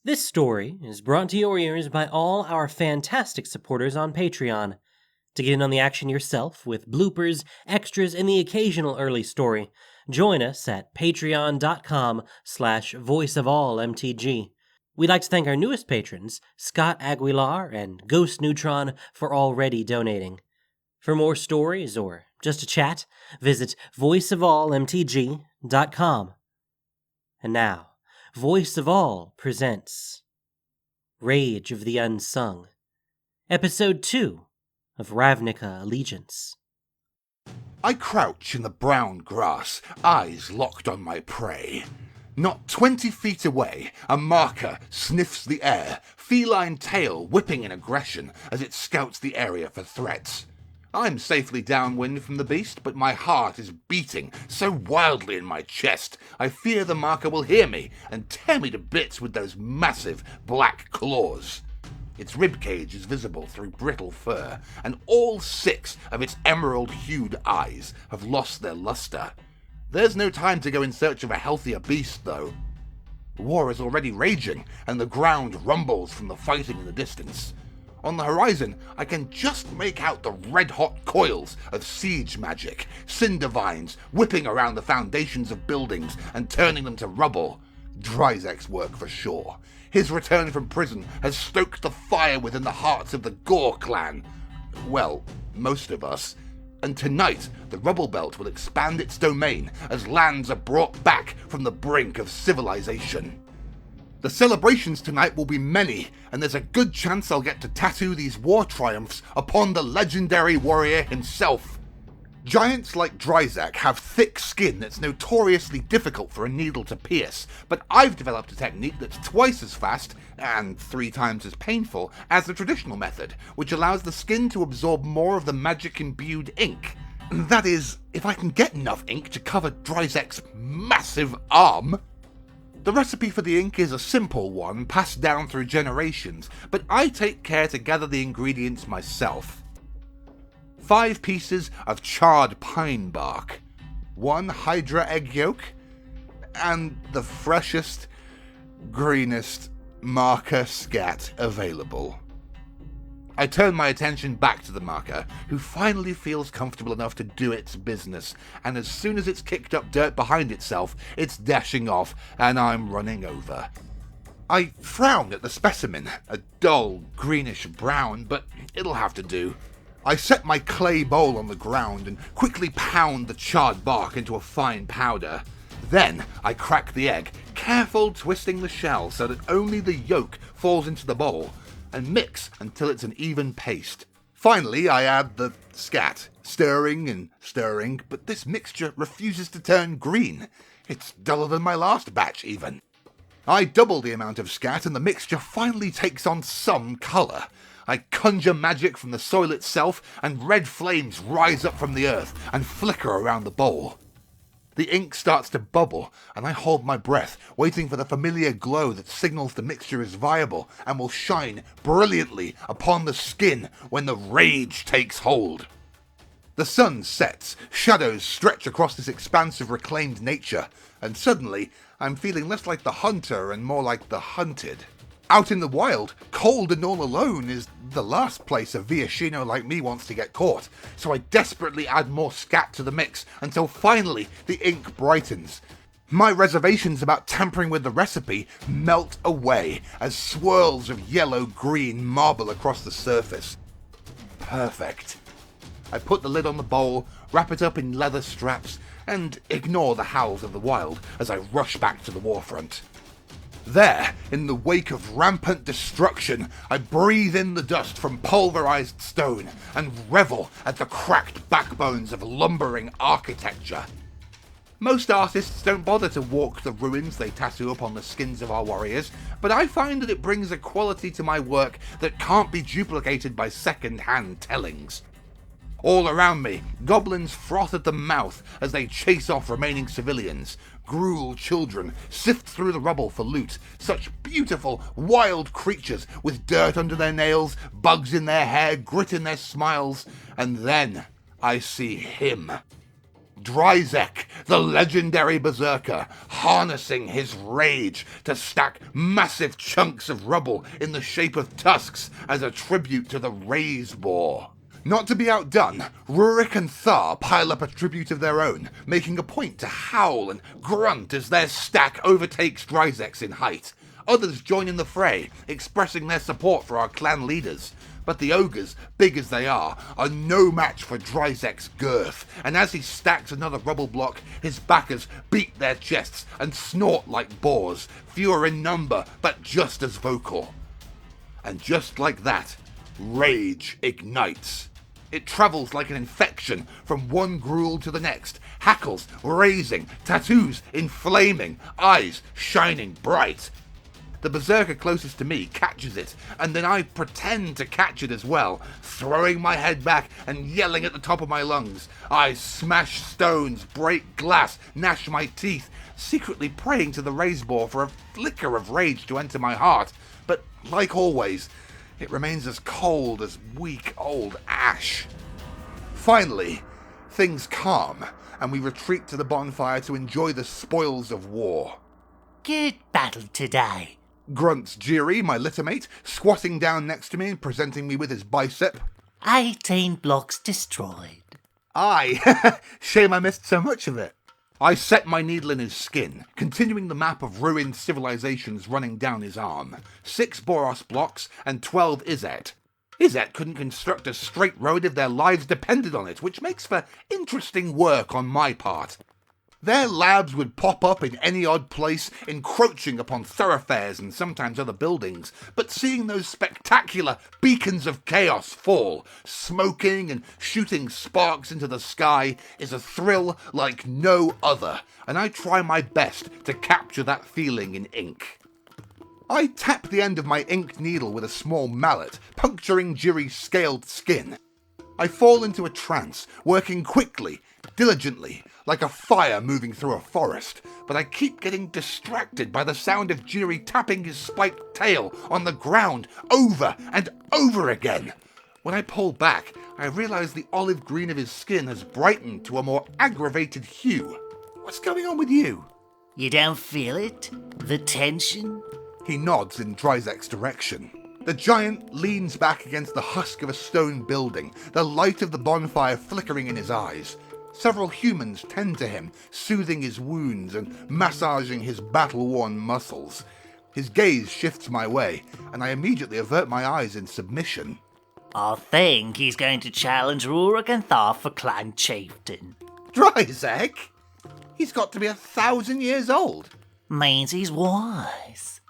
This story is brought to your ears by all our fantastic supporters on Patreon. To get in on the action yourself with bloopers, extras, and the occasional early story, join us at patreon.com/voiceofallmtg. We'd like to thank our newest patrons, Scott Aguilar and Ghost Neutron, for already donating. For more stories or just a chat, visit voiceofallmtg.com. And now, Voice of All presents Rage of the Unsung, Episode 2 of Ravnica Allegiance. I crouch in the brown grass, eyes locked on my prey. Not 20 feet away, a marker sniffs the air, feline tail whipping in aggression as it scouts the area for threats. I'm safely downwind from the beast, but my heart is beating so wildly in my chest, I fear the marker will hear me and tear me to bits with those massive black claws. Its ribcage is visible through brittle fur, and all 6 of its emerald-hued eyes have lost their luster. There's no time to go in search of a healthier beast, though. The war is already raging, and the ground rumbles from the fighting in the distance. On the horizon, I can just make out the red-hot coils of siege magic, cinder vines whipping around the foundations of buildings and turning them to rubble. Dryzek's work for sure. His return from prison has stoked the fire within the hearts of the Gore clan. Well, most of us. And tonight, the Rubble Belt will expand its domain as lands are brought back from the brink of civilization. The celebrations tonight will be many, and there's a good chance I'll get to tattoo these war triumphs upon the legendary warrior himself. Giants like Dryzek have thick skin that's notoriously difficult for a needle to pierce, but I've developed a technique that's twice as fast, and 3 times as painful, as the traditional method, which allows the skin to absorb more of the magic-imbued ink. That is, if I can get enough ink to cover Dryzek's massive arm. The recipe for the ink is a simple one, passed down through generations, but I take care to gather the ingredients myself. 5 pieces of charred pine bark, 1 hydra egg yolk, and the freshest, greenest marker scat available. I turn my attention back to the marker, who finally feels comfortable enough to do its business, and as soon as it's kicked up dirt behind itself, it's dashing off, and I'm running over. I frown at the specimen, a dull, greenish brown, but it'll have to do. I set my clay bowl on the ground and quickly pound the charred bark into a fine powder. Then I crack the egg, careful twisting the shell so that only the yolk falls into the bowl, and mix until it's an even paste. Finally, I add the scat, stirring and stirring, but this mixture refuses to turn green. It's duller than my last batch, even. I double the amount of scat and the mixture finally takes on some colour. I conjure magic from the soil itself, and red flames rise up from the earth and flicker around the bowl. The ink starts to bubble, and I hold my breath, waiting for the familiar glow that signals the mixture is viable and will shine brilliantly upon the skin when the rage takes hold. The sun sets, shadows stretch across this expanse of reclaimed nature, and suddenly I'm feeling less like the hunter and more like the hunted. Out in the wild, cold and all alone is the last place a Viashino like me wants to get caught, so I desperately add more scat to the mix until finally the ink brightens. My reservations about tampering with the recipe melt away as swirls of yellow-green marble across the surface. Perfect. I put the lid on the bowl, wrap it up in leather straps, and ignore the howls of the wild as I rush back to the warfront. There, in the wake of rampant destruction, I breathe in the dust from pulverized stone and revel at the cracked backbones of lumbering architecture. Most artists don't bother to walk the ruins they tattoo upon the skins of our warriors, but I find that it brings a quality to my work that can't be duplicated by second-hand tellings. All around me, goblins froth at the mouth as they chase off remaining civilians. Gruul children sift through the rubble for loot, such beautiful, wild creatures with dirt under their nails, bugs in their hair, grit in their smiles, and then I see him. Dryzek, the legendary berserker, harnessing his rage to stack massive chunks of rubble in the shape of tusks as a tribute to the Razeboar. Not to be outdone, Rurik and Thar pile up a tribute of their own, making a point to howl and grunt as their stack overtakes Dryzek's in height. Others join in the fray, expressing their support for our clan leaders. But the ogres, big as they are no match for Dryzek's girth, and as he stacks another rubble block, his backers beat their chests and snort like boars, fewer in number, but just as vocal. And just like that, rage ignites. It travels like an infection from one Gruul to the next, hackles raising, tattoos inflaming, eyes shining bright. The berserker closest to me catches it, and then I pretend to catch it as well, throwing my head back and yelling at the top of my lungs. I smash stones, break glass, gnash my teeth, secretly praying to the Razeboar for a flicker of rage to enter my heart. But like always, it remains as cold as weak old ash. Finally, things calm, and we retreat to the bonfire to enjoy the spoils of war. Good battle today, Grunts Jiri, my littermate, squatting down next to me and presenting me with his bicep. 18 blocks destroyed. Aye, shame I missed so much of it. I set my needle in his skin, continuing the map of ruined civilizations running down his arm. 6 Boros blocks and 12 Izzet. Izzet couldn't construct a straight road if their lives depended on it, which makes for interesting work on my part. Their labs would pop up in any odd place, encroaching upon thoroughfares and sometimes other buildings, but seeing those spectacular beacons of chaos fall, smoking and shooting sparks into the sky, is a thrill like no other, and I try my best to capture that feeling in ink. I tap the end of my inked needle with a small mallet, puncturing Jiri's scaled skin. I fall into a trance, working quickly, diligently, like a fire moving through a forest, but I keep getting distracted by the sound of Jiri tapping his spiked tail on the ground over and over again. When I pull back, I realize the olive green of his skin has brightened to a more aggravated hue. What's going on with you? You don't feel it? The tension? He nods in Dryzek's direction. The giant leans back against the husk of a stone building, the light of the bonfire flickering in his eyes. Several humans tend to him, soothing his wounds and massaging his battle-worn muscles. His gaze shifts my way, and I immediately avert my eyes in submission. I think he's going to challenge Rurik and Thar for Clan Chieftain. Dryzek? He's got to be 1,000 years old. Means he's wise.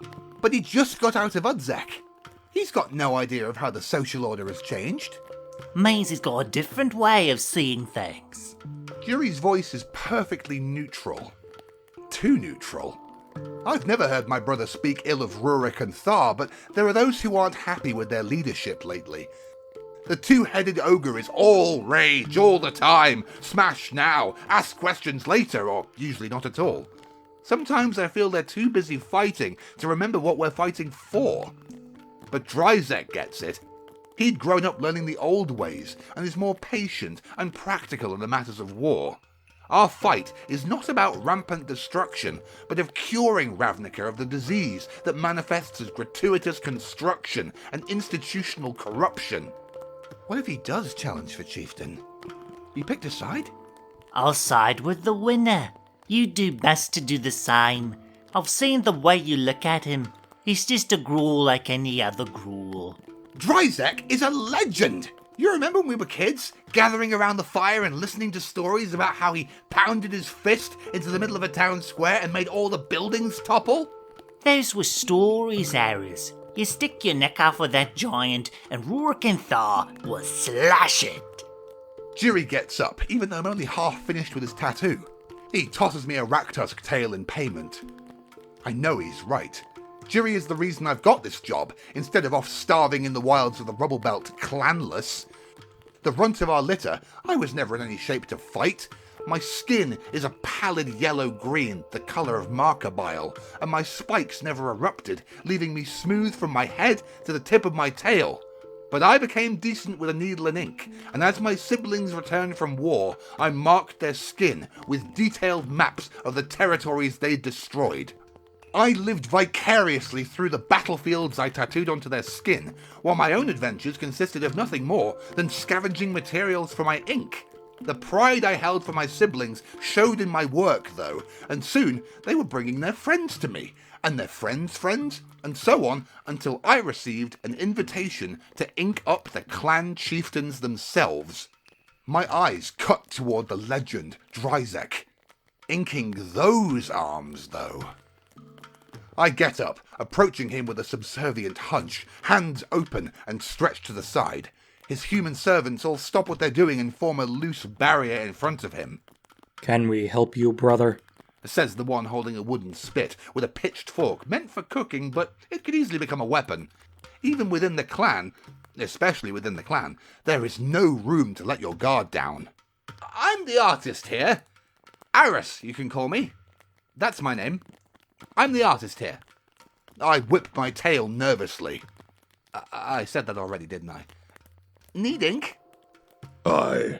But he just got out of Unsung. He's got no idea of how the social order has changed. Means he's got a different way of seeing things. Jiri's voice is perfectly neutral. Too neutral. I've never heard my brother speak ill of Rurik and Thar, but there are those who aren't happy with their leadership lately. The two-headed ogre is all rage all the time. Smash now, ask questions later, or usually not at all. Sometimes I feel they're too busy fighting to remember what we're fighting for. But Dryzek gets it. He'd grown up learning the old ways and is more patient and practical in the matters of war. Our fight is not about rampant destruction, but of curing Ravnica of the disease that manifests as gratuitous construction and institutional corruption. What if he does challenge for chieftain? You picked a side? I'll side with the winner. You do best to do the same. I've seen the way you look at him. He's just a Gruul like any other Gruul. Dryzek is a legend! You remember when we were kids, gathering around the fire and listening to stories about how he pounded his fist into the middle of a town square and made all the buildings topple? Those were stories, Ares. You stick your neck out for that giant, and Rurik and Thar will slash it. Jiri gets up, even though I'm only half finished with his tattoo. He tosses me a Raktusk tail in payment. I know he's right. Jiri is the reason I've got this job, instead of off starving in the wilds of the Rubble Belt clanless. The runt of our litter, I was never in any shape to fight. My skin is a pallid yellow-green, the colour of marker bile, and my spikes never erupted, leaving me smooth from my head to the tip of my tail. But I became decent with a needle and ink, and as my siblings returned from war, I marked their skin with detailed maps of the territories they'd destroyed. I lived vicariously through the battlefields I tattooed onto their skin, while my own adventures consisted of nothing more than scavenging materials for my ink. The pride I held for my siblings showed in my work, though, and soon they were bringing their friends to me, and their friends' friends, and so on, until I received an invitation to ink up the clan chieftains themselves. My eyes cut toward the legend, Dryzek. Inking those arms, though. I get up, approaching him with a subservient hunch, hands open and stretched to the side. His human servants all stop what they're doing and form a loose barrier in front of him. "Can we help you, brother?" says the one holding a wooden spit with a pitched fork meant for cooking, but it could easily become a weapon. Even within the clan, especially within the clan, there is no room to let your guard down. I'm the artist here. Aris, you can call me. That's my name. I'm the artist here. I whip my tail nervously. I said that already, didn't I? Need ink? Aye.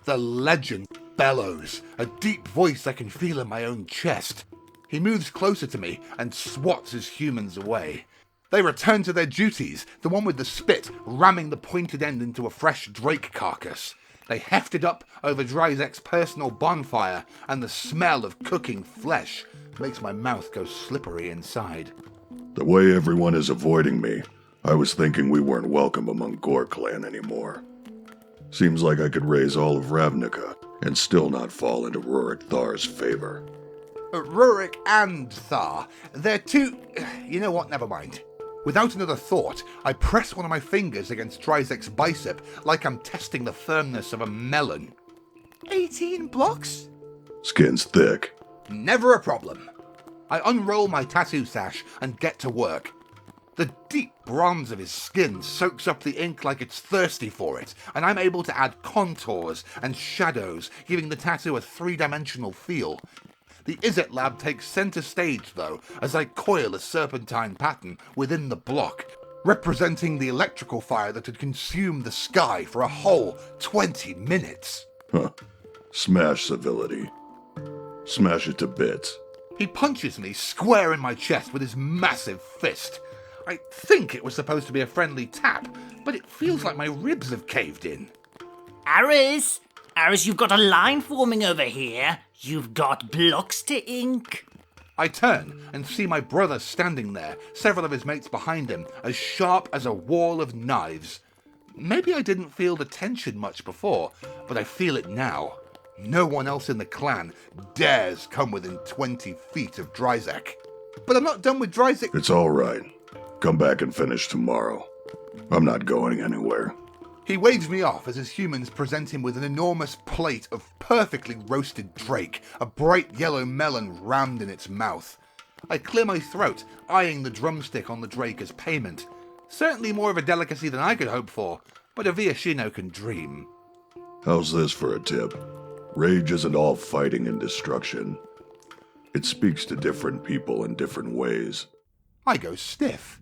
The legend bellows, a deep voice I can feel in my own chest. He moves closer to me and swats his humans away. They return to their duties, the one with the spit ramming the pointed end into a fresh drake carcass. They heft it up over Dryzek's personal bonfire, and the smell of cooking flesh makes my mouth go slippery inside. The way everyone is avoiding me, I was thinking we weren't welcome among Gore Clan anymore. Seems like I could raise all of Ravnica and still not fall into Rurik Thar's favor. Rurik and Thar, they're two... You know what, never mind. Without another thought, I press one of my fingers against Dryzek's bicep like I'm testing the firmness of a melon. 18 blocks? Skin's thick. Never a problem. I unroll my tattoo sash and get to work. The deep bronze of his skin soaks up the ink like it's thirsty for it, and I'm able to add contours and shadows, giving the tattoo a three-dimensional feel. The Izzet lab takes center stage, though, as I coil a serpentine pattern within the block, representing the electrical fire that had consumed the sky for a whole 20 minutes. Huh. Smash civility. Smash it to bits. He punches me square in my chest with his massive fist. I think it was supposed to be a friendly tap, but it feels like my ribs have caved in. Aris, you've got a line forming over here. You've got blocks to ink. I turn and see my brother standing there, several of his mates behind him, as sharp as a wall of knives. Maybe I didn't feel the tension much before, but I feel it now. No one else in the clan dares come within 20 feet of Dryzek. But I'm not done with Dryzek. It's all right. Come back and finish tomorrow. I'm not going anywhere. He waves me off as his humans present him with an enormous plate of perfectly roasted drake, a bright yellow melon rammed in its mouth. I clear my throat, eyeing the drumstick on the drake as payment. Certainly more of a delicacy than I could hope for, but a Viashino can dream. How's this for a tip? Rage isn't all fighting and destruction. It speaks to different people in different ways. I go stiff.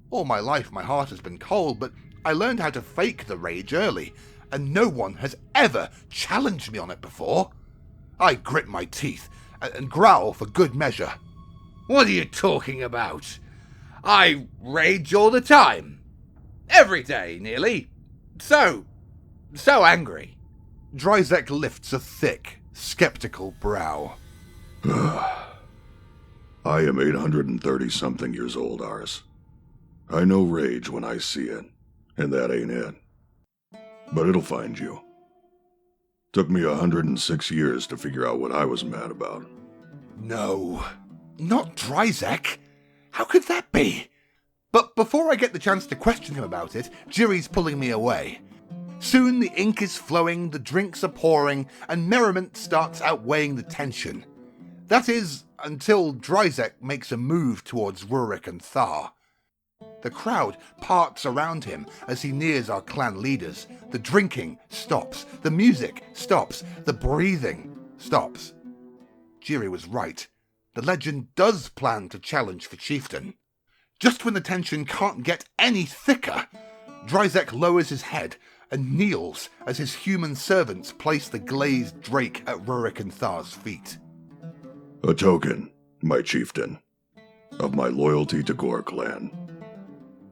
All my life my heart has been cold, but I learned how to fake the rage early, and no one has ever challenged me on it before. I grit my teeth and growl for good measure. What are you talking about? I rage all the time. Every day, nearly. So angry. Dryzek lifts a thick, skeptical brow. I am 830-something years old, Ars. I know rage when I see it, and that ain't it. But it'll find you. Took me 106 years to figure out what I was mad about. No, not Dryzek. How could that be? But before I get the chance to question him about it, Jiri's pulling me away. Soon the ink is flowing, the drinks are pouring, and merriment starts outweighing the tension. That is, until Dryzek makes a move towards Rurik and Thar. The crowd parts around him as he nears our clan leaders. The drinking stops, the music stops, the breathing stops. Jiri was right. The legend does plan to challenge for chieftain. Just when the tension can't get any thicker, Dryzek lowers his head and kneels as his human servants place the glazed drake at Rurikanthar's feet. A token, my chieftain, of my loyalty to Gore clan.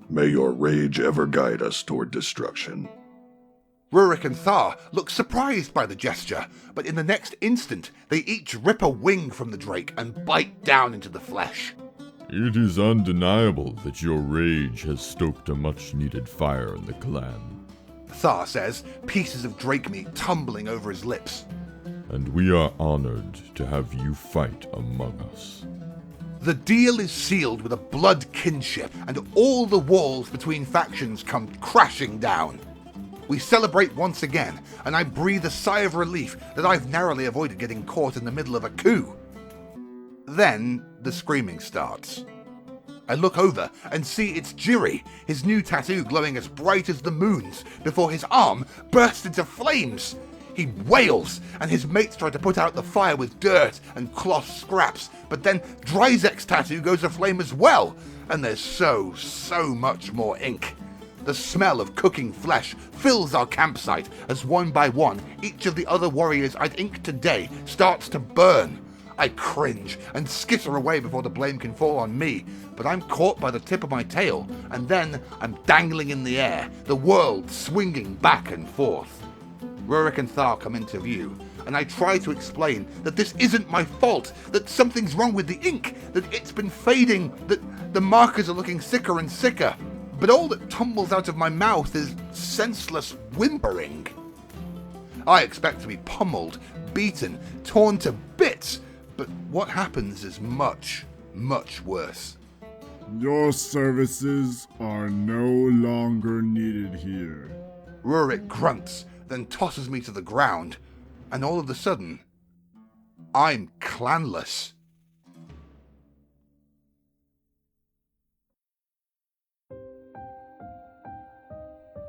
May your rage ever guide us toward destruction. Rurikanthar looks surprised by the gesture, but in the next instant they each rip a wing from the drake and bite down into the flesh. It is undeniable that your rage has stoked a much-needed fire in the clan. Thar says, pieces of drake meat tumbling over his lips. And we are honored to have you fight among us. The deal is sealed with a blood kinship, and all the walls between factions come crashing down. We celebrate once again, and I breathe a sigh of relief that I've narrowly avoided getting caught in the middle of a coup. Then the screaming starts. I look over and see it's Jiri, his new tattoo glowing as bright as the moon's, before his arm bursts into flames. He wails, and his mates try to put out the fire with dirt and cloth scraps, but then Dryzek's tattoo goes aflame as well, and there's so much more ink. The smell of cooking flesh fills our campsite as one by one, each of the other warriors I'd inked today starts to burn. I cringe and skitter away before the blame can fall on me, but I'm caught by the tip of my tail, and then I'm dangling in the air, the world swinging back and forth. Rurik and Thar come into view, and I try to explain that this isn't my fault, that something's wrong with the ink, that it's been fading, that the markers are looking sicker and sicker. But all that tumbles out of my mouth is senseless whimpering. I expect to be pummeled, beaten, torn to bits, but what happens is much worse. Your services are no longer needed here. Rurik grunts, then tosses me to the ground, and all of a sudden, I'm clanless.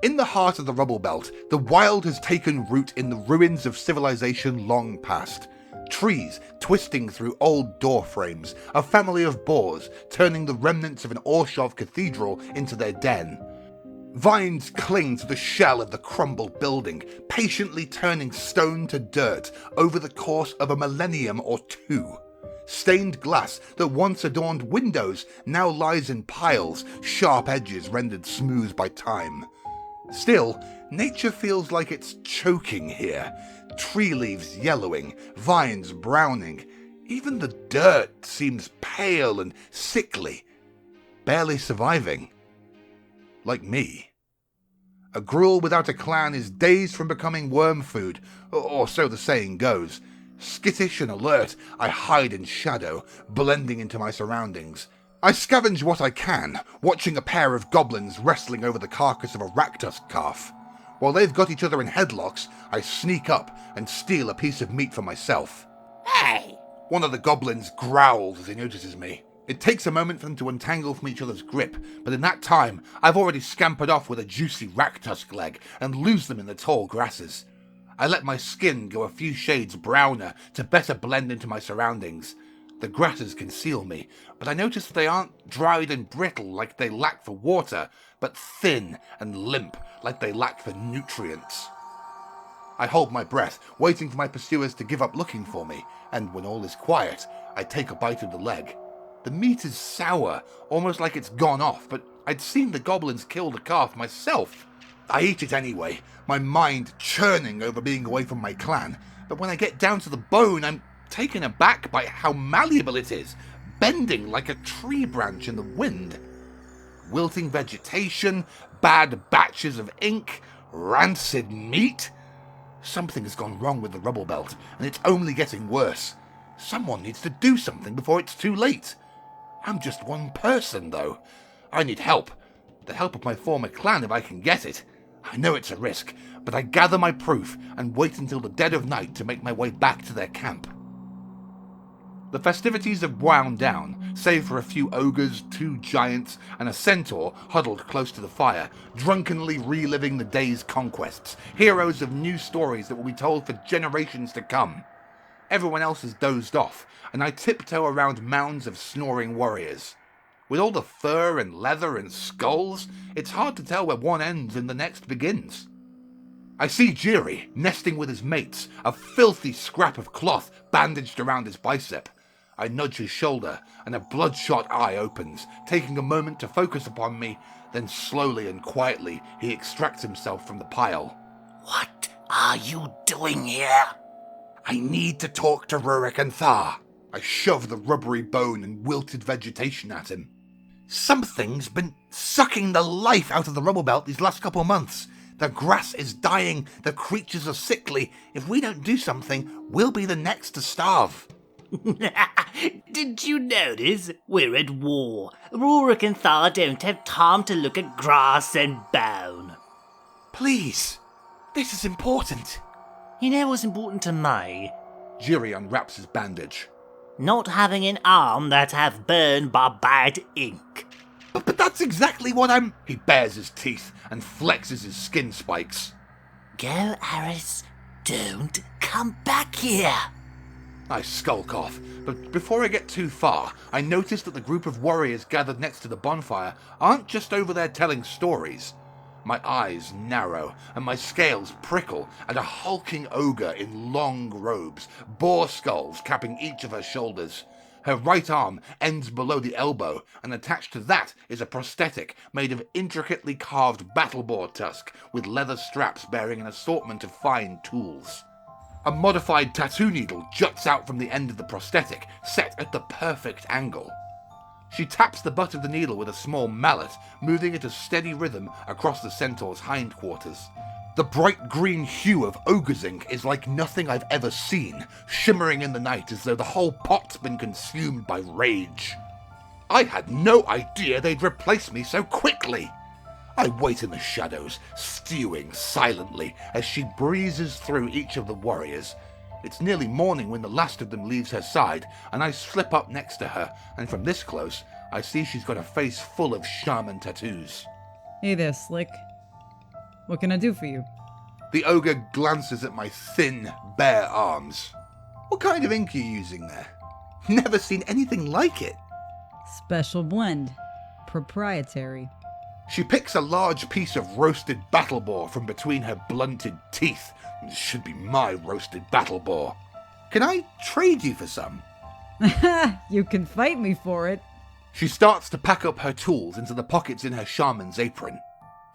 In the heart of the Rubble Belt, the wild has taken root in the ruins of civilization long past. Trees twisting through old door frames, a family of boars turning the remnants of an Orshov cathedral into their den. Vines cling to the shell of the crumbled building, patiently turning stone to dirt over the course of a millennium or two. Stained glass that once adorned windows now lies in piles, sharp edges rendered smooth by time. Still, nature feels like it's choking here. Tree leaves yellowing, vines browning. Even the dirt seems pale and sickly, barely surviving. Like me. A Gruul without a clan is days from becoming worm food, or so the saying goes. Skittish and alert, I hide in shadow, blending into my surroundings. I scavenge what I can, watching a pair of goblins wrestling over the carcass of a Raktusk calf. While they've got each other in headlocks, I sneak up and steal a piece of meat for myself. Hey! One of the goblins growls as he notices me. It takes a moment for them to untangle from each other's grip, but in that time, I've already scampered off with a juicy Raktusk leg and lose them in the tall grasses. I let my skin go a few shades browner to better blend into my surroundings. The grasses conceal me, but I notice that they aren't dried and brittle like they lack for water, but thin and limp like they lack for nutrients. I hold my breath, waiting for my pursuers to give up looking for me, and when all is quiet, I take a bite of the leg. The meat is sour, almost like it's gone off, but I'd seen the goblins kill the calf myself. I eat it anyway, my mind churning over being away from my clan, but when I get down to the bone, I'm taken aback by how malleable it is, bending like a tree branch in the wind. Wilting vegetation, bad batches of ink, rancid meat. Something has gone wrong with the Rubble Belt, and it's only getting worse. Someone needs to do something before it's too late. I'm just one person, though. I need help. The help of my former clan if I can get it. I know it's a risk, but I gather my proof and wait until the dead of night to make my way back to their camp. The festivities have wound down, save for a few ogres, 2 giants, and a centaur huddled close to the fire, drunkenly reliving the day's conquests, heroes of new stories that will be told for generations to come. Everyone else has dozed off, and I tiptoe around mounds of snoring warriors. With all the fur and leather and skulls, it's hard to tell where one ends and the next begins. I see Jiri nesting with his mates, a filthy scrap of cloth bandaged around his bicep. I nudge his shoulder, and a bloodshot eye opens, taking a moment to focus upon me, then slowly and quietly he extracts himself from the pile. What are you doing here? I need to talk to Rurik and Thar. I shove the rubbery bone and wilted vegetation at him. Something's been sucking the life out of the rubble belt these last couple months. The grass is dying, the creatures are sickly. If we don't do something, we'll be the next to starve. Did you notice? We're at war. Rurik and Thar don't have time to look at grass and bone. Please, this is important. You know what's important to me? Jiri unwraps his bandage. Not having an arm that have burned by bad ink. But that's exactly what I'm... He bares his teeth and flexes his skin spikes. Go, Aris. Don't come back here. I skulk off, but before I get too far, I notice that the group of warriors gathered next to the bonfire aren't just over there telling stories. My eyes narrow, and my scales prickle at a hulking ogre in long robes, boar skulls capping each of her shoulders. Her right arm ends below the elbow, and attached to that is a prosthetic made of intricately carved battle boar tusk with leather straps bearing an assortment of fine tools. A modified tattoo needle juts out from the end of the prosthetic, set at the perfect angle. She taps the butt of the needle with a small mallet, moving at a steady rhythm across the centaur's hindquarters. The bright green hue of ogre's ink is like nothing I've ever seen, shimmering in the night as though the whole pot's been consumed by rage. I had no idea they'd replace me so quickly. I wait in the shadows, stewing silently as she breezes through each of the warriors. It's nearly morning when the last of them leaves her side, and I slip up next to her, and from this close, I see she's got a face full of shaman tattoos. Hey there, Slick. What can I do for you? The ogre glances at my thin, bare arms. What kind of ink are you using there? Never seen anything like it. Special blend. Proprietary. She picks a large piece of roasted battle boar from between her blunted teeth. It should be my roasted battle boar. Can I trade you for some? You can fight me for it. She starts to pack up her tools into the pockets in her shaman's apron.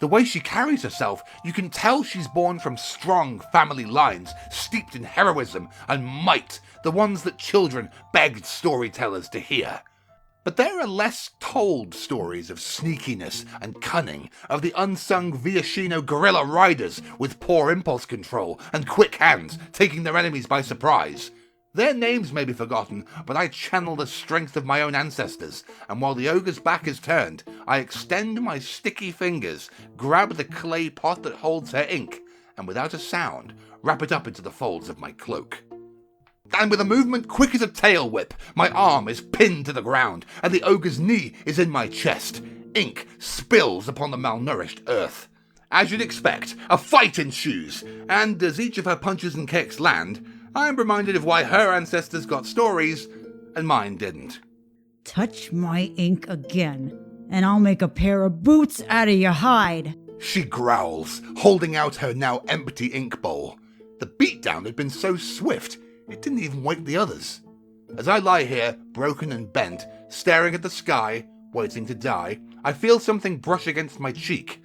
The way she carries herself, you can tell she's born from strong family lines, steeped in heroism and might, the ones that children begged storytellers to hear. But there are less told stories of sneakiness and cunning, of the unsung Viashino guerrilla riders with poor impulse control and quick hands, taking their enemies by surprise. Their names may be forgotten, but I channel the strength of my own ancestors, and while the ogre's back is turned, I extend my sticky fingers, grab the clay pot that holds her ink, and without a sound, wrap it up into the folds of my cloak. And with a movement quick as a tail whip, my arm is pinned to the ground, and the ogre's knee is in my chest. Ink spills upon the malnourished earth. As you'd expect, a fight ensues, and as each of her punches and kicks land, I'm reminded of why her ancestors got stories, and mine didn't. Touch my ink again, and I'll make a pair of boots out of your hide. She growls, holding out her now empty ink bowl. The beatdown had been so swift, it didn't even wake the others. As I lie here, broken and bent, staring at the sky, waiting to die, I feel something brush against my cheek.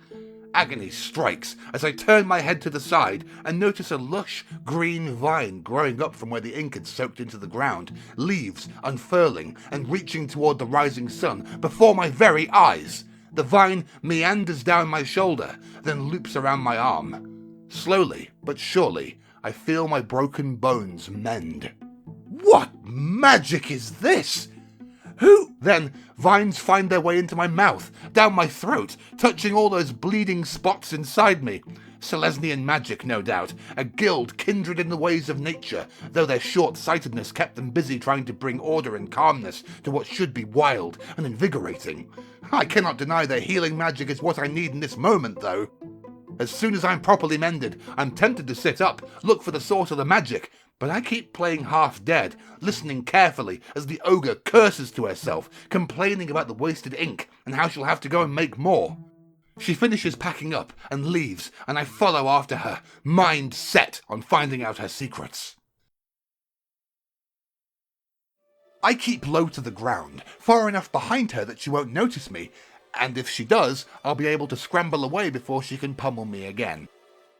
Agony strikes as I turn my head to the side and notice a lush green vine growing up from where the ink had soaked into the ground, leaves unfurling and reaching toward the rising sun before my very eyes. The vine meanders down my shoulder, then loops around my arm. Slowly but surely, I feel my broken bones mend. What magic is this? Who? Then vines find their way into my mouth, down my throat, touching all those bleeding spots inside me. Selesnian magic, no doubt, a guild kindred in the ways of nature, though their short-sightedness kept them busy trying to bring order and calmness to what should be wild and invigorating. I cannot deny their healing magic is what I need in this moment, though. As soon as I'm properly mended, I'm tempted to sit up, look for the source of the magic, But I keep playing half dead, listening carefully as the ogre curses to herself, complaining about the wasted ink and how she'll have to go and make more. She finishes packing up and leaves, and I follow after her, mind set on finding out her secrets. I keep low to the ground, far enough behind her that she won't notice me, and if she does, I'll be able to scramble away before she can pummel me again.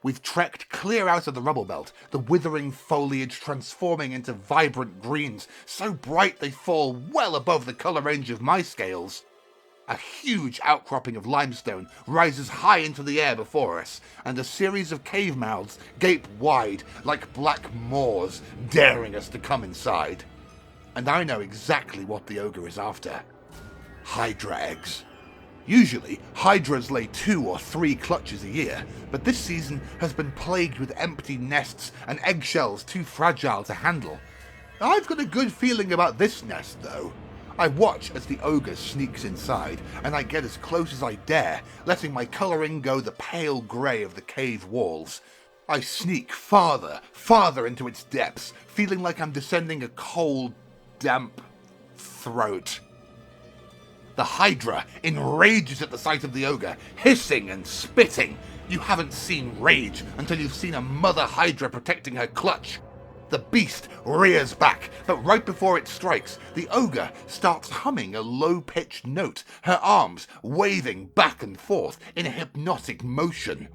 We've trekked clear out of the rubble belt, the withering foliage transforming into vibrant greens, so bright they fall well above the colour range of my scales. A huge outcropping of limestone rises high into the air before us, and a series of cave mouths gape wide like black maws, daring us to come inside. And I know exactly what the ogre is after. Hydra eggs. Usually, hydras lay 2 or 3 clutches a year, but this season has been plagued with empty nests and eggshells too fragile to handle. I've got a good feeling about this nest, though. I watch as the ogre sneaks inside, and I get as close as I dare, letting my colouring go the pale grey of the cave walls. I sneak farther into its depths, feeling like I'm descending a cold, damp throat. The hydra enrages at the sight of the ogre, hissing and spitting. You haven't seen rage until you've seen a mother hydra protecting her clutch. The beast rears back, but right before it strikes, the ogre starts humming a low-pitched note, her arms waving back and forth in a hypnotic motion.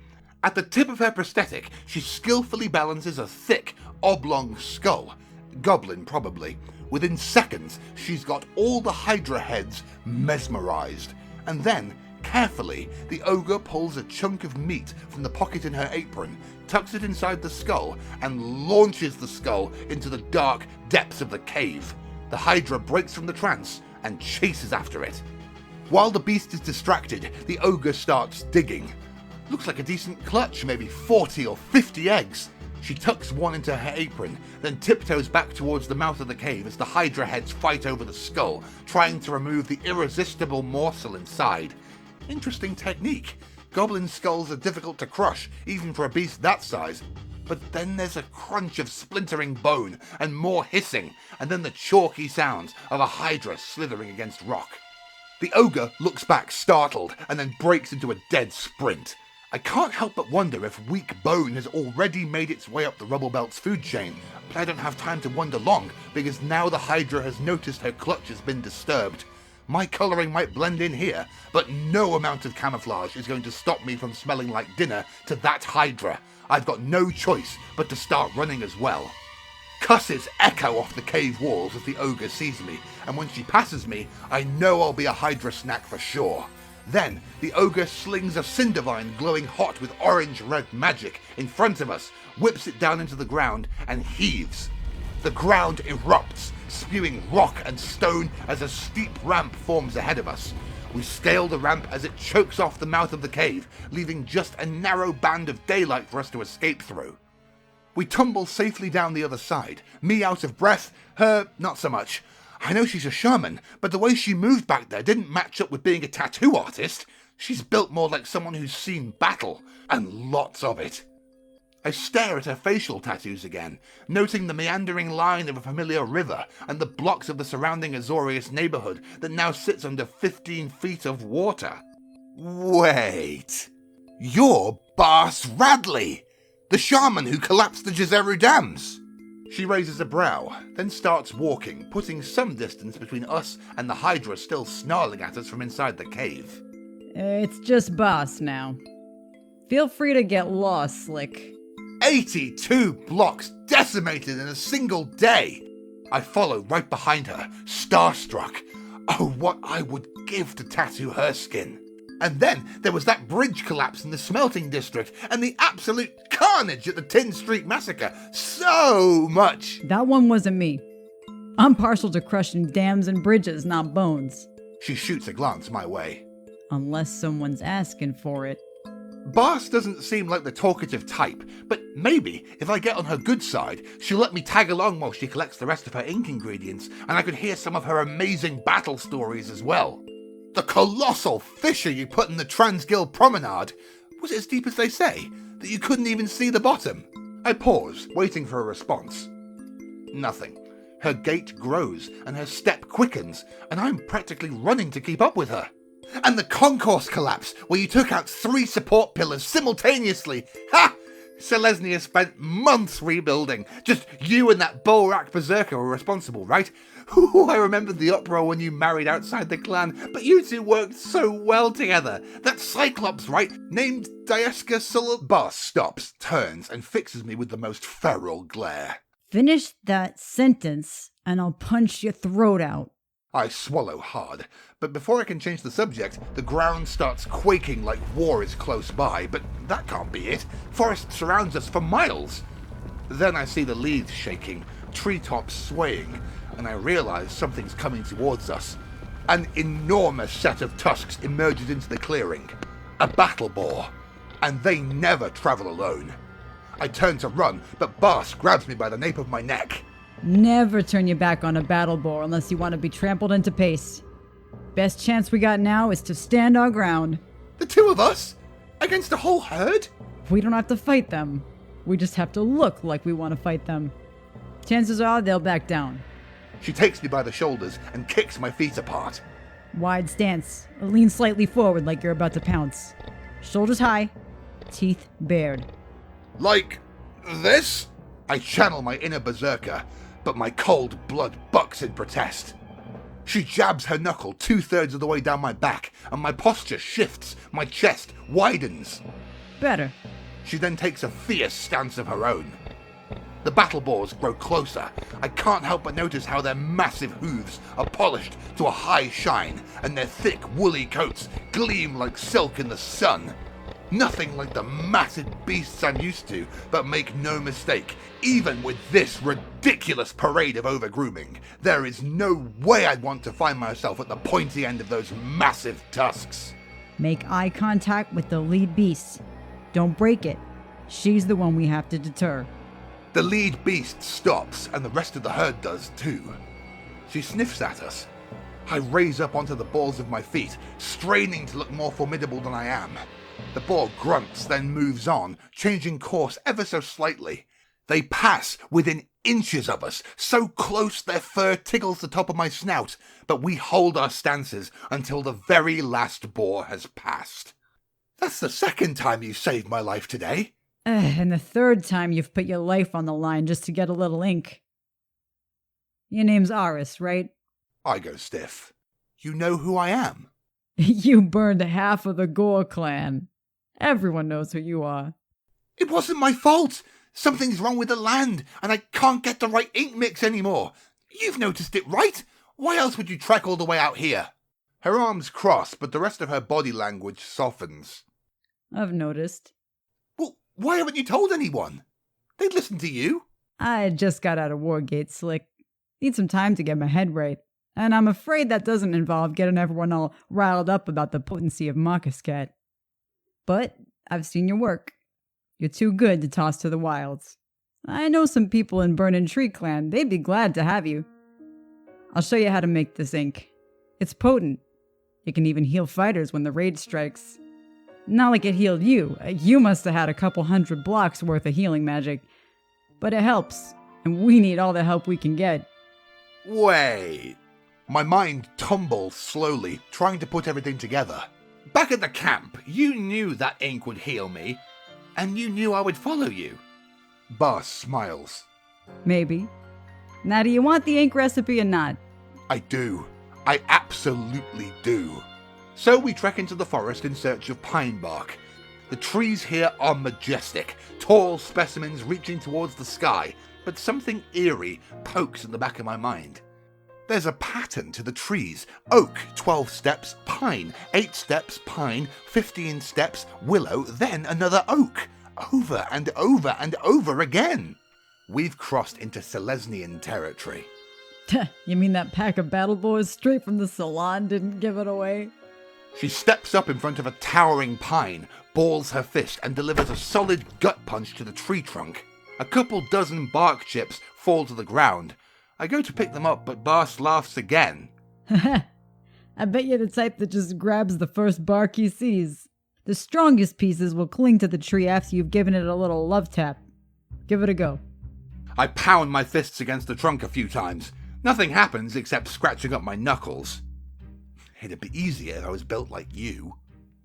At the tip of her prosthetic, she skillfully balances a thick, oblong skull. Goblin, probably. Within seconds, she's got all the hydra heads mesmerized. And then, carefully, the ogre pulls a chunk of meat from the pocket in her apron, tucks it inside the skull, and launches the skull into the dark depths of the cave. The hydra breaks from the trance and chases after it. While the beast is distracted, the ogre starts digging. Looks like a decent clutch, maybe 40 or 50 eggs. She tucks one into her apron, then tiptoes back towards the mouth of the cave as the hydra heads fight over the skull, trying to remove the irresistible morsel inside. Interesting technique. Goblin skulls are difficult to crush, even for a beast that size. But then there's a crunch of splintering bone, and more hissing, and then the chalky sounds of a hydra slithering against rock. The ogre looks back startled, and then breaks into a dead sprint. I can't help but wonder if weak bone has already made its way up the rubble belt's food chain, but I don't have time to wonder long, because now the hydra has noticed her clutch has been disturbed. My colouring might blend in here, but no amount of camouflage is going to stop me from smelling like dinner to that hydra. I've got no choice but to start running as well. Cusses echo off the cave walls as the ogre sees me, and when she passes me, I know I'll be a hydra snack for sure. Then, the ogre slings a cinder vine glowing hot with orange-red magic in front of us, whips it down into the ground, and heaves. The ground erupts, spewing rock and stone as a steep ramp forms ahead of us. We scale the ramp as it chokes off the mouth of the cave, leaving just a narrow band of daylight for us to escape through. We tumble safely down the other side, me out of breath, her not so much. I know she's a shaman, but the way she moved back there didn't match up with being a tattoo artist. She's built more like someone who's seen battle, and lots of it. I stare at her facial tattoos again, noting the meandering line of a familiar river and the blocks of the surrounding Azorius neighbourhood that now sits under 15 feet of water. Wait, you're Bas Radley, the shaman who collapsed the Jizeru dams. She raises a brow, then starts walking, putting some distance between us and the hydra still snarling at us from inside the cave. It's just Boss now. Feel free to get lost, Slick. 82 blocks decimated in a single day! I follow right behind her, starstruck. Oh, what I would give to tattoo her skin. And then there was that bridge collapse in the smelting district, and the absolute carnage at the Tin Street Massacre. So much! That one wasn't me. I'm partial to crushing dams and bridges, not bones. She shoots a glance my way. Unless someone's asking for it. Bas doesn't seem like the talkative type, but maybe if I get on her good side, she'll let me tag along while she collects the rest of her ink ingredients, and I could hear some of her amazing battle stories as well. The colossal fissure you put in the Transguild Promenade. Was it as deep as they say, that you couldn't even see the bottom? I pause, waiting for a response. Nothing. Her gait grows, and her step quickens, and I'm practically running to keep up with her. And the concourse collapse, where you took out 3 support pillars simultaneously. Ha! Selesnya spent months rebuilding. Just you and that bull-rack berserker were responsible, right? Ooh, I remember the uproar when you married outside the clan, but you two worked so well together. That Cyclops, right? Named Dieska Boss stops, turns, and fixes me with the most feral glare. Finish that sentence, and I'll punch your throat out. I swallow hard, but before I can change the subject, the ground starts quaking like war is close by, but that can't be it. Forest surrounds us for miles. Then I see the leaves shaking, treetops swaying, and I realize something's coming towards us. An enormous set of tusks emerges into the clearing. A battle boar. And they never travel alone. I turn to run, but Bas grabs me by the nape of my neck. Never turn your back on a battle boar unless you want to be trampled into paste. Best chance we got now is to stand our ground. The 2 of us? Against a whole herd? We don't have to fight them. We just have to look like we want to fight them. Chances are they'll back down. She takes me by the shoulders and kicks my feet apart. Wide stance. Lean slightly forward like you're about to pounce. Shoulders high. Teeth bared. Like this? I channel my inner berserker, but my cold blood bucks in protest. She jabs her knuckle 2/3 of the way down my back, and my posture shifts, my chest widens. Better. She then takes a fierce stance of her own. The battle boars grow closer. I can't help but notice how their massive hooves are polished to a high shine, and their thick, woolly coats gleam like silk in the sun. Nothing like the massive beasts I'm used to, but make no mistake, even with this ridiculous parade of over-grooming, there is no way I'd want to find myself at the pointy end of those massive tusks. Make eye contact with the lead beast. Don't break it. She's the one we have to deter. The lead beast stops, and the rest of the herd does too. She sniffs at us. I raise up onto the balls of my feet, straining to look more formidable than I am. The boar grunts, then moves on, changing course ever so slightly. They pass within inches of us, so close their fur tickles the top of my snout, but we hold our stances until the very last boar has passed. That's the 2nd time you've saved my life today. And the 3rd time you've put your life on the line just to get a little ink. Your name's Aris, right? I go stiff. You know who I am. You burned half of the Gore clan. Everyone knows who you are. It wasn't my fault. Something's wrong with the land, and I can't get the right ink mix anymore. You've noticed it, right? Why else would you trek all the way out here? Her arms cross, but the rest of her body language softens. I've noticed. Well, why haven't you told anyone? They'd listen to you. I just got out of Wargate, Slick. Need some time to get my head right. And I'm afraid that doesn't involve getting everyone all riled up about the potency of Marcus Cat. But I've seen your work. You're too good to toss to the wilds. I know some people in Burning Tree Clan. They'd be glad to have you. I'll show you how to make this ink. It's potent. It can even heal fighters when the raid strikes. Not like it healed you. You must have had a couple 100 blocks worth of healing magic. But it helps, and we need all the help we can get. Wait. My mind tumbles slowly, trying to put everything together. Back at the camp, you knew that ink would heal me, and you knew I would follow you. Bas smiles. Maybe. Now, do you want the ink recipe or not? I do. I absolutely do. So we trek into the forest in search of pine bark. The trees here are majestic, tall specimens reaching towards the sky, but something eerie pokes in the back of my mind. There's a pattern to the trees. Oak, 12 steps, pine, 8 steps, pine, 15 steps, willow, then another oak. Over and over and over again. We've crossed into Selesnian territory. You mean that pack of battle boys straight from the salon didn't give it away? She steps up in front of a towering pine, balls her fist, and delivers a solid gut punch to the tree trunk. A couple dozen bark chips fall to the ground. I go to pick them up, but Bas laughs again. I bet you're the type that just grabs the first bark he sees. The strongest pieces will cling to the tree after you've given it a little love tap. Give it a go. I pound my fists against the trunk a few times. Nothing happens except scratching up my knuckles. It'd be easier if I was built like you.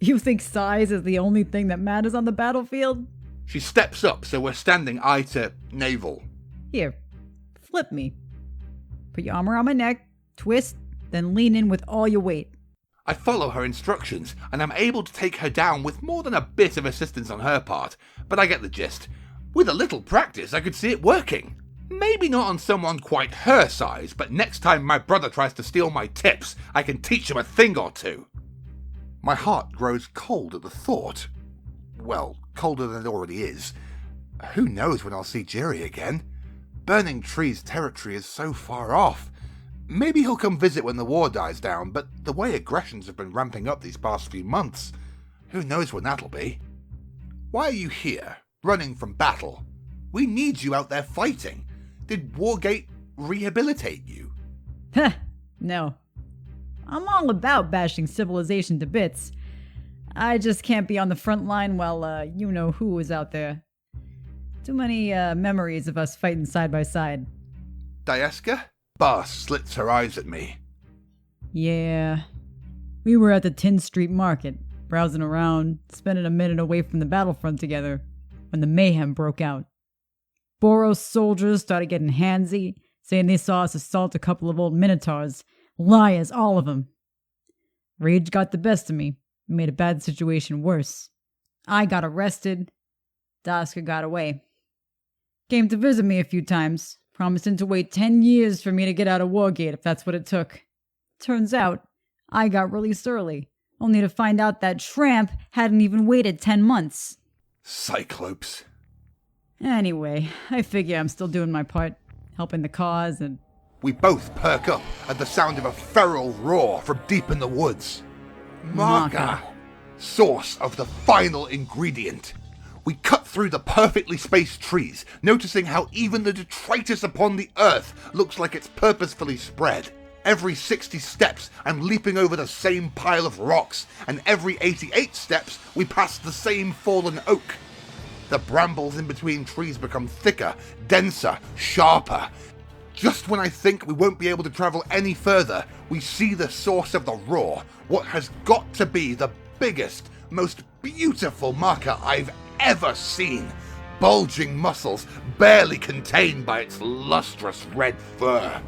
You think size is the only thing that matters on the battlefield? She steps up so we're standing eye to navel. Here, flip me. Put your arm around my neck, twist, then lean in with all your weight. I follow her instructions, and I'm able to take her down with more than a bit of assistance on her part, but I get the gist. With a little practice, I could see it working. Maybe not on someone quite her size, but next time my brother tries to steal my tips, I can teach him a thing or two. My heart grows cold at the thought. Well, colder than it already is. Who knows when I'll see Jiri again? Burning Tree's territory is so far off. Maybe he'll come visit when the war dies down, but the way aggressions have been ramping up these past few months, who knows when that'll be? Why are you here, running from battle? We need you out there fighting. Did Wargate rehabilitate you? Heh, no. I'm all about bashing civilization to bits. I just can't be on the front line while you-know-who is out there. Too many memories of us fighting side by side. Dyeska? Bars slits her eyes at me. Yeah. We were at the Tin Street Market, browsing around, spending a minute away from the battlefront together, when the mayhem broke out. Boros soldiers started getting handsy, saying they saw us assault a couple of old minotaurs. Liars, all of them. Rage got the best of me, and made a bad situation worse. I got arrested. Daska got away. Came to visit me a few times, promising to wait 10 years for me to get out of Wargate if that's what it took. Turns out, I got released early, only to find out that Tramp hadn't even waited 10 months. Cyclopes. Anyway, I figure I'm still doing my part, helping the cause, and... We both perk up at the sound of a feral roar from deep in the woods. Marker! Source of the final ingredient. We cut through the perfectly spaced trees, noticing how even the detritus upon the earth looks like it's purposefully spread. Every 60 steps, I'm leaping over the same pile of rocks, and every 88 steps, we pass the same fallen oak. The brambles in between trees become thicker, denser, sharper. Just when I think we won't be able to travel any further, we see the source of the roar, what has got to be the biggest, most beautiful marker I've ever seen. Bulging muscles, barely contained by its lustrous red fur.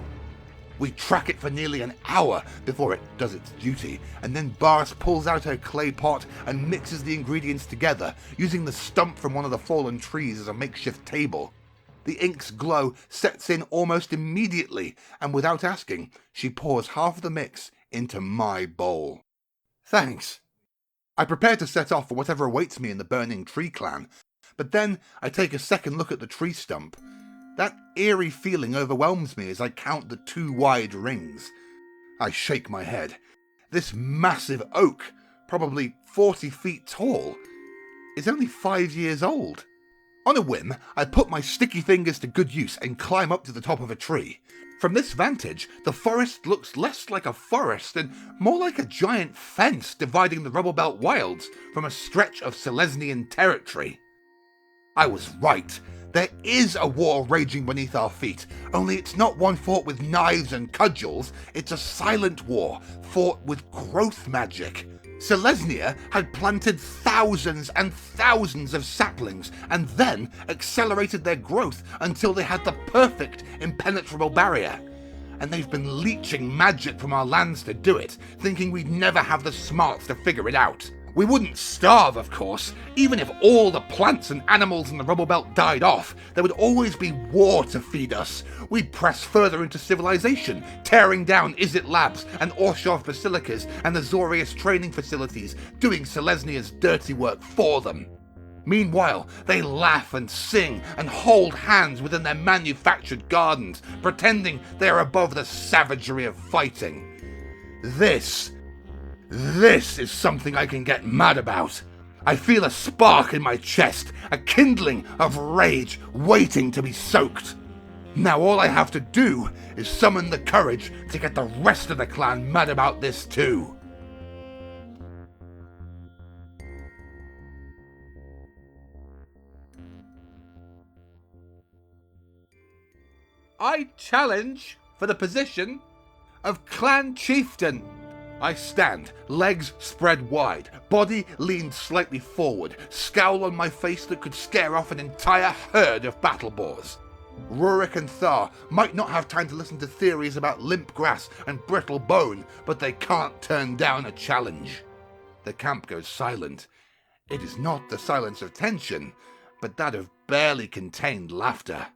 We track it for nearly an hour before it does its duty, and then Bars pulls out her clay pot and mixes the ingredients together, using the stump from one of the fallen trees as a makeshift table. The ink's glow sets in almost immediately, and without asking, she pours half of the mix into my bowl. Thanks. I prepare to set off for whatever awaits me in the Burning Tree clan, but then I take a second look at the tree stump. That eerie feeling overwhelms me as I count the 2 wide rings. I shake my head. This massive oak, probably 40 feet tall, is only 5 years old. On a whim, I put my sticky fingers to good use and climb up to the top of a tree. From this vantage, the forest looks less like a forest and more like a giant fence dividing the Rubble Belt wilds from a stretch of Selesnian territory. I was right. There is a war raging beneath our feet, only it's not one fought with knives and cudgels, it's a silent war, fought with growth magic. Selesnia had planted thousands and thousands of saplings, and then accelerated their growth until they had the perfect impenetrable barrier. And they've been leeching magic from our lands to do it, thinking we'd never have the smarts to figure it out. We wouldn't starve, of course. Even if all the plants and animals in the Rubble Belt died off, there would always be war to feed us. We'd press further into civilization, tearing down Izzet Labs and Orshov Basilicas and the Zorius training facilities, doing Selesnia's dirty work for them. Meanwhile, they laugh and sing and hold hands within their manufactured gardens, pretending they are above the savagery of fighting. This is something I can get mad about. I feel a spark in my chest, a kindling of rage waiting to be soaked. Now all I have to do is summon the courage to get the rest of the clan mad about this too. I challenge for the position of Clan Chieftain. I stand, legs spread wide, body leaned slightly forward, scowl on my face that could scare off an entire herd of battle boars. Rurik and Thar might not have time to listen to theories about limp grass and brittle bone, but they can't turn down a challenge. The camp goes silent. It is not the silence of tension, but that of barely contained laughter.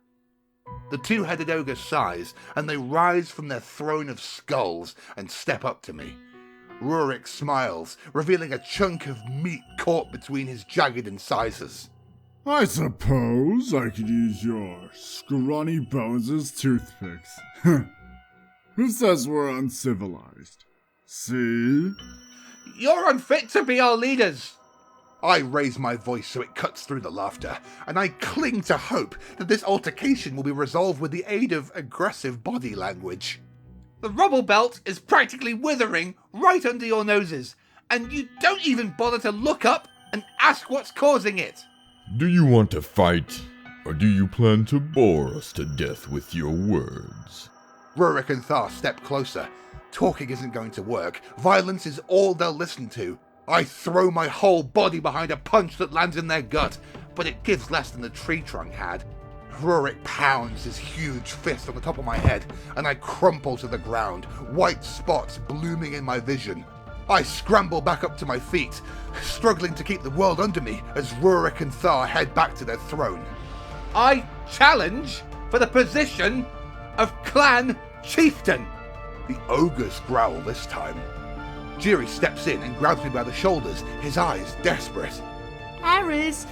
The two-headed ogre sighs, and they rise from their throne of skulls and step up to me. Rurik smiles, revealing a chunk of meat caught between his jagged incisors. I suppose I could use your scrawny bones as toothpicks. Who says we're uncivilized? See? You're unfit to be our leaders! I raise my voice so it cuts through the laughter, and I cling to hope that this altercation will be resolved with the aid of aggressive body language. The rubble belt is practically withering right under your noses, and you don't even bother to look up and ask what's causing it. Do you want to fight, or do you plan to bore us to death with your words? Rurik and Thar step closer. Talking isn't going to work. Violence is all they'll listen to. I throw my whole body behind a punch that lands in their gut, but it gives less than the tree trunk had. Rurik pounds his huge fist on the top of my head, and I crumple to the ground, white spots blooming in my vision. I scramble back up to my feet, struggling to keep the world under me as Rurik and Thar head back to their throne. I challenge for the position of Clan Chieftain. The ogres growl this time. Jiri steps in and grabs me by the shoulders, his eyes desperate. Aris,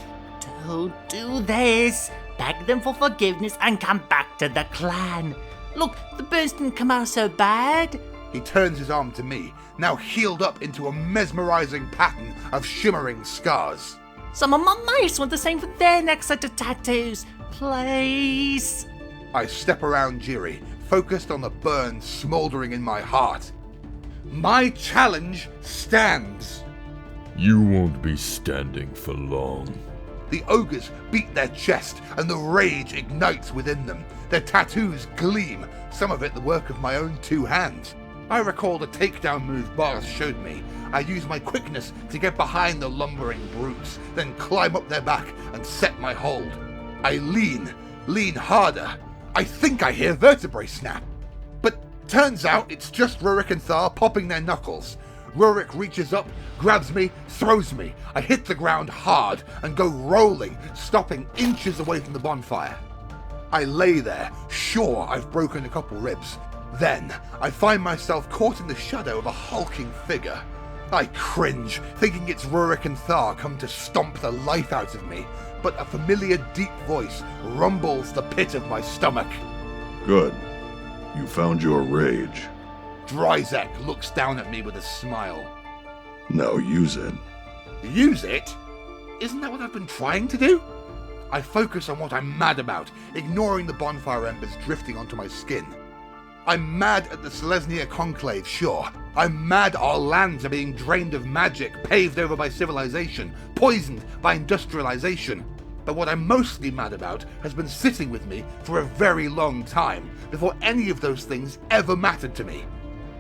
don't do this. Beg them for forgiveness and come back to the clan. Look, the burns didn't come out so bad. He turns his arm to me, now healed up into a mesmerizing pattern of shimmering scars. Some of my mates want the same for their next set of tattoos. Please. I step around Jiri, focused on the burn smoldering in my heart. My challenge stands. You won't be standing for long. The ogres beat their chest, and the rage ignites within them. Their tattoos gleam, some of it the work of my own two hands. I recall the takedown move Boris showed me. I use my quickness to get behind the lumbering brutes, then climb up their back and set my hold. I lean harder. I think I hear vertebrae snap. But turns out it's just Rurik and Thar popping their knuckles. Rurik reaches up, grabs me, throws me. I hit the ground hard and go rolling, stopping inches away from the bonfire. I lay there, sure I've broken a couple ribs. Then, I find myself caught in the shadow of a hulking figure. I cringe, thinking it's Rurik and Thar come to stomp the life out of me, but a familiar deep voice rumbles the pit of my stomach. Good. You found your rage. Dryzek looks down at me with a smile. Now use it. Use it? Isn't that what I've been trying to do? I focus on what I'm mad about, ignoring the bonfire embers drifting onto my skin. I'm mad at the Selesnya Conclave, sure. I'm mad our lands are being drained of magic, paved over by civilization, poisoned by industrialization. But what I'm mostly mad about has been sitting with me for a very long time, before any of those things ever mattered to me.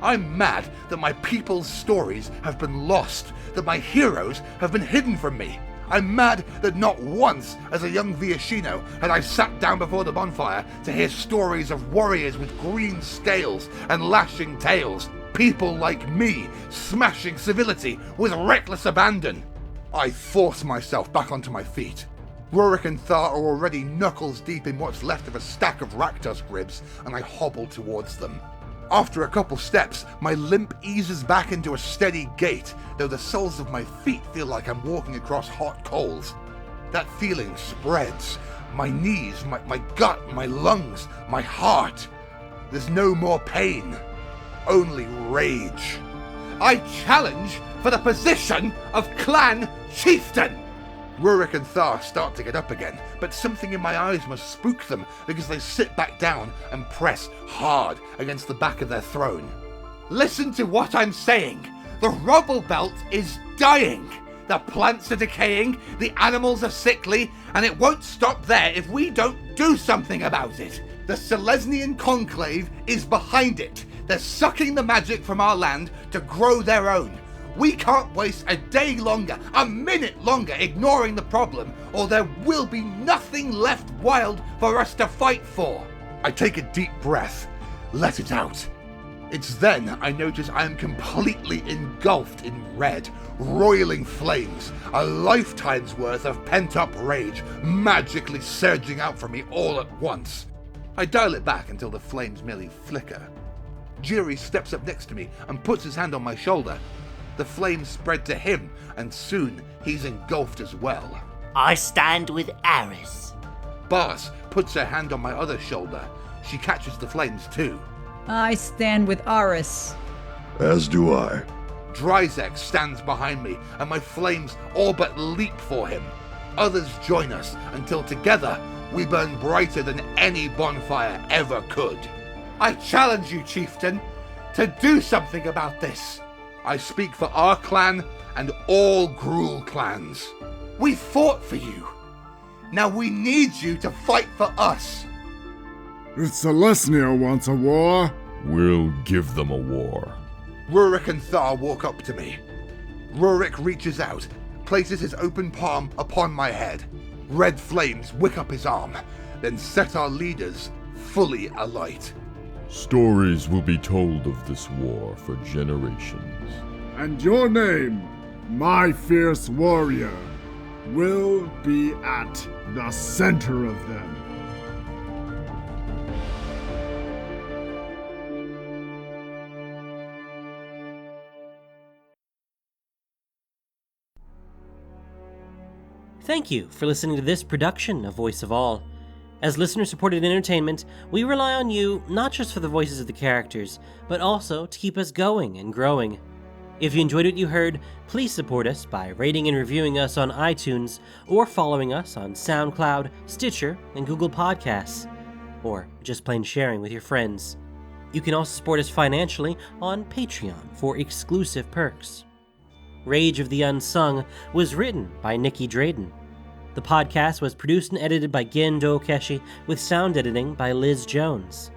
I'm mad that my people's stories have been lost, that my heroes have been hidden from me. I'm mad that not once as a young Viashino had I sat down before the bonfire to hear stories of warriors with green scales and lashing tails, people like me smashing civility with reckless abandon. I force myself back onto my feet. Rurik and Thar are already knuckles deep in what's left of a stack of Raktos ribs, and I hobble towards them. After a couple steps, my limp eases back into a steady gait, though the soles of my feet feel like I'm walking across hot coals. That feeling spreads. My knees, my gut, my lungs, my heart. There's no more pain, only rage. I challenge for the position of Clan Chieftain! Rurik and Thar start to get up again, but something in my eyes must spook them because they sit back down and press hard against the back of their throne. Listen to what I'm saying. The rubble belt is dying. The plants are decaying, the animals are sickly, and it won't stop there if we don't do something about it. The Selesnian Conclave is behind it. They're sucking the magic from our land to grow their own. We can't waste a day longer, a minute longer ignoring the problem, or there will be nothing left wild for us to fight for. I take a deep breath, let it out. It's then I notice I am completely engulfed in red, roiling flames, a lifetime's worth of pent-up rage magically surging out from me all at once. I dial it back until the flames merely flicker. Jiri steps up next to me and puts his hand on my shoulder. The flames spread to him, and soon he's engulfed as well. I stand with Aris. Bars puts her hand on my other shoulder. She catches the flames too. I stand with Aris. As do I. Dryzek stands behind me, and my flames all but leap for him. Others join us until together we burn brighter than any bonfire ever could. I challenge you, chieftain, to do something about this. I speak for our clan and all Gruul clans. We fought for you. Now we need you to fight for us. If Selesnya wants a war, We'll give them a war. Rurik and Thar walk up to me. Rurik reaches out, places his open palm upon my head. Red flames wick up his arm, then set our leaders fully alight. Stories will be told of this war for generations. and your name, my fierce warrior, will be at the center of them. Thank you for listening to this production of Voice of All. As listener-supported entertainment, we rely on you not just for the voices of the characters, but also to keep us going and growing. If you enjoyed what you heard, please support us by rating and reviewing us on iTunes, or following us on SoundCloud, Stitcher, and Google Podcasts, or just plain sharing with your friends. You can also support us financially on Patreon for exclusive perks. Rage of the Unsung was written by Nikki Drayden. The podcast was produced and edited by Gen Dokeshi, with sound editing by Liz Jones.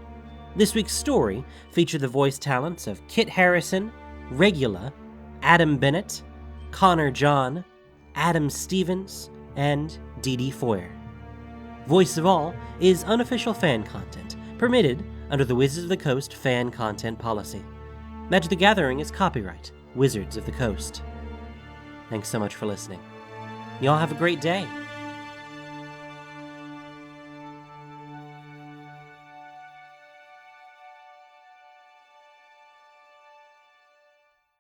This week's story featured the voice talents of Kit Harrison, Regula, Adam Bennett, Connor John, Adam Stevens, and Dee Dee Foyer. Voice of All is unofficial fan content, permitted under the Wizards of the Coast fan content policy. Magic the Gathering is copyright Wizards of the Coast. Thanks so much for listening. Y'all have a great day.